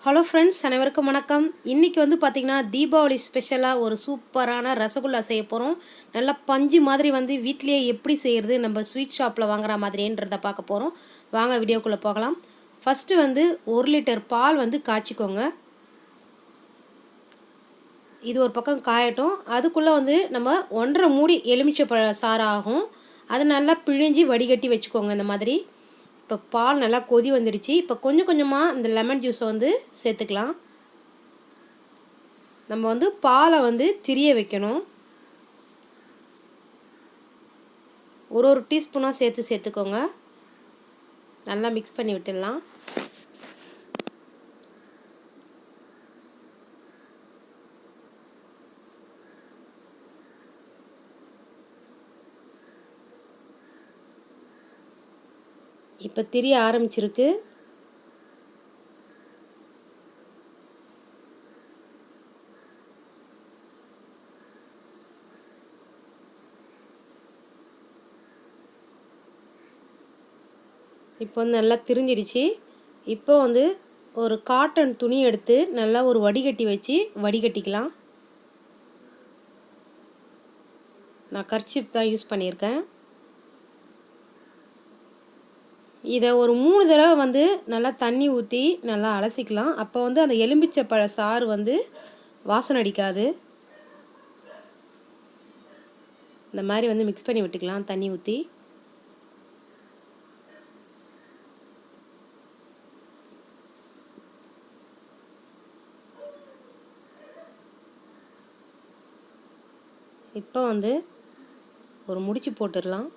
Hello friends, அனைவருக்கும் வணக்கம். இன்றைக்கி வந்து பார்த்திங்கன்னா தீபாவளி ஸ்பெஷலாக ஒரு சூப்பரான ரசகுல்லா செய்ய போகிறோம். நல்லா பஞ்சு மாதிரி வந்து வீட்லேயே எப்படி செய்கிறது, நம்ம ஸ்வீட் ஷாப்பில் வாங்குற மாதிரின்றத பார்க்க போகிறோம். வாங்க வீடியோக்குள்ளே போகலாம். ஃபஸ்ட்டு வந்து 1 லிட்டர் பால் வந்து காய்ச்சிக்கோங்க. இது ஒரு பக்கம் காயட்டும். அதுக்குள்ளே வந்து நம்ம 1.5 மூடி எலுமிச்சை சாறு ஆகும். அதை நல்லா பிழிஞ்சி வடிகட்டி வச்சுக்கோங்க. இந்த மாதிரி இப்போ பால் நல்லா கொதி வந்துடுச்சு. இப்போ கொஞ்சம் கொஞ்சமாக இந்த லெமன் ஜூஸை வந்து சேர்த்துக்கலாம். நம்ம வந்து பாலை வந்து திரிய வைக்கணும். ஒரு டீஸ்பூனாக சேர்த்துக்கோங்க. நல்லா மிக்ஸ் பண்ணி விட்டுடலாம். இப்போ திரிய ஆரம்பிச்சிருக்கு. இப்போ வந்து நல்லா திரிஞ்சிடுச்சு. இப்போ வந்து ஒரு காட்டன் துணி எடுத்து நல்லா ஒரு வடிகட்டி வச்சு வடிகட்டிக்கலாம். நான் கர்ச்சீப் தான் யூஸ் பண்ணியிருக்கேன். இதை ஒரு 3 தடவை வந்து நல்லா தண்ணி ஊற்றி நல்லா அலசிக்கலாம். அப்போ வந்து அந்த எலுமிச்சை பழ சாறு வந்து வாசனை அடிக்காது. இந்த மாதிரி வந்து மிக்ஸ் பண்ணி விட்டுக்கலாம் தண்ணி ஊற்றி. இப்போ வந்து ஒரு முடிச்சு போட்டுடலாம்.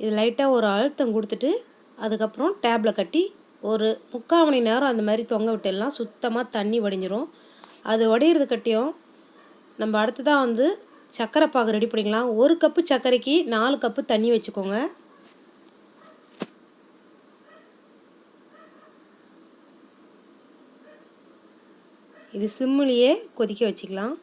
இது லைட்டாக ஒரு அழுத்தம் கொடுத்துட்டு அதுக்கப்புறம் டேப்பில் கட்டி ஒரு 3/4 மணி நேரம் அந்த மாதிரி தொங்க விட்டுடலாம். சுத்தமாக தண்ணி வடிஞ்சிரும். அது வடிகிறது கட்டியும் நம்ம அடுத்ததாக வந்து சர்க்கரை பாகு ரெடி பண்ணிக்கலாம். 1 கப்பு சர்க்கரைக்கு 4 கப்பு தண்ணி வச்சுக்கோங்க. இது சிம்மிலேயே கொதிக்க வச்சுக்கலாம்.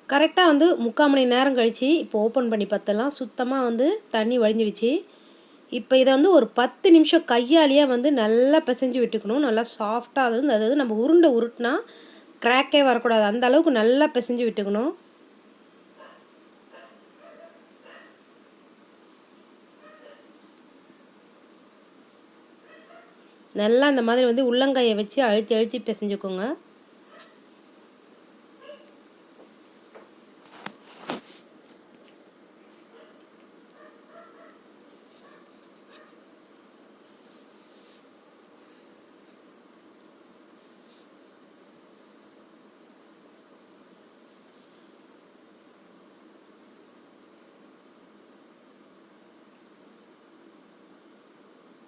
கரெக்டாக வந்து 3/4 மணி நேரம் கழித்து இப்போ ஓப்பன் பண்ணி பார்த்தலாம். சுத்தமாக வந்து தண்ணி வடிஞ்சிடுச்சு. இப்போ இதை வந்து ஒரு 10 நிமிஷம் கையாலேயே வந்து நல்லா பிசைஞ்சு விட்டுக்கணும். நல்லா சாஃப்டாக அதாவது நம்ம உருட்டினா கிராக்கே வரக்கூடாது. அந்த அளவுக்கு நல்லா பிசைஞ்சு விட்டுக்கணும். நல்லா இந்த மாதிரி வந்து உள்ளங்கையை வச்சு அழுத்தி அழுத்தி பிசைஞ்சுக்கோங்க.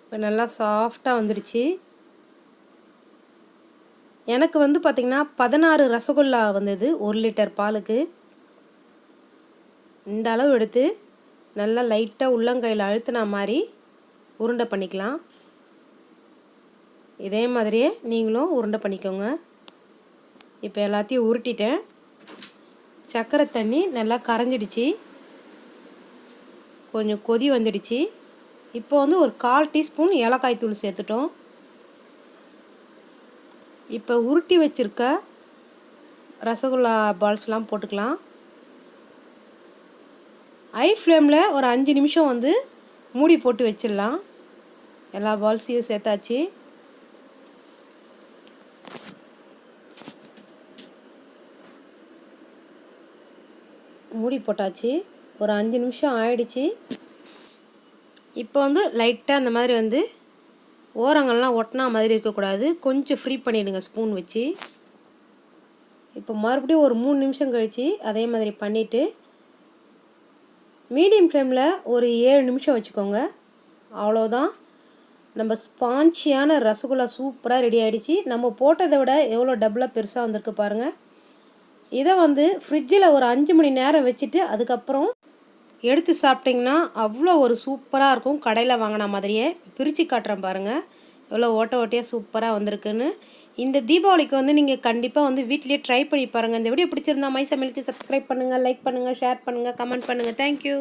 இப்போ நல்லா சாஃப்டாக வந்துடுச்சு. எனக்கு வந்து பார்த்திங்கன்னா 16 ரசகுல்லா வந்தது 1 லிட்டர் பாலுக்கு. இந்த அளவு எடுத்து நல்லா லைட்டாக உள்ளங்கையில் அழுத்தினா மாதிரி உருண்டை பண்ணிக்கலாம். இதே மாதிரியே நீங்களும் உருண்டை பண்ணிக்கோங்க. இப்போ எல்லாத்தையும் உருட்டிட்டேன். சர்க்கரை தண்ணி நல்லா கரைஞ்சிடுச்சு. கொஞ்சம் கொதி வந்துடுச்சு. இப்போ வந்து ஒரு 1/4 டீஸ்பூன் ஏலக்காய் தூள் சேர்த்துட்டோம். இப்போ உருட்டி வச்சுருக்க ரசகுல்லா பால்ஸ்லாம் போட்டுக்கலாம். ஹை ஃப்ளேமில் ஒரு 5 நிமிஷம் வந்து மூடி போட்டு வச்சிடலாம். எல்லா பால்ஸையும் சேர்த்தாச்சு. மூடி போட்டாச்சு. ஒரு 5 நிமிஷம் ஆயிடுச்சு. இப்போ வந்து லைட்டாக அந்த மாதிரி வந்து ஓரங்கள்லாம் ஒட்டினா மாதிரி இருக்கக்கூடாது. கொஞ்சம் ஃப்ரீ பண்ணிவிடுங்க ஸ்பூன் வச்சு. இப்போ மறுபடியும் ஒரு 3 நிமிஷம் கழித்து அதே மாதிரி பண்ணிவிட்டு மீடியம் ஃப்ளேமில் ஒரு 7 நிமிஷம் வச்சுக்கோங்க. அவ்வளோதான். நம்ம ஸ்பான்ச்சியான ரசகுல்லா சூப்பராக ரெடி ஆகிடுச்சு. நம்ம போட்டதை விட எவ்வளோ டபுளாக பெருசாக வந்திருக்கு பாருங்கள். இதை வந்து ஃப்ரிட்ஜில் ஒரு 5 மணி நேரம் வச்சுட்டு அதுக்கப்புறம் எடுத்து சாப்பிட்டிங்கன்னா அவ்வளோ ஒரு சூப்பராக இருக்கும். கடையில் வாங்கின மாதிரியே. பிரித்து காட்டுறேன் பாருங்கள் எவ்வளோ ஓட்டையாக சூப்பராக வந்திருக்குன்னு. இந்த தீபாவளிக்கு வந்து நீங்கள் கண்டிப்பாக வந்து வீட்டிலேயே ட்ரை பண்ணி பாருங்கள். இந்த வீடியோ பிடிச்சிருந்தா மை சமையலுக்கு சப்ஸ்கிரைப் பண்ணுங்கள், லைக் பண்ணுங்கள், ஷேர் பண்ணுங்கள், கமெண்ட் பண்ணுங்கள். தேங்க்யூ.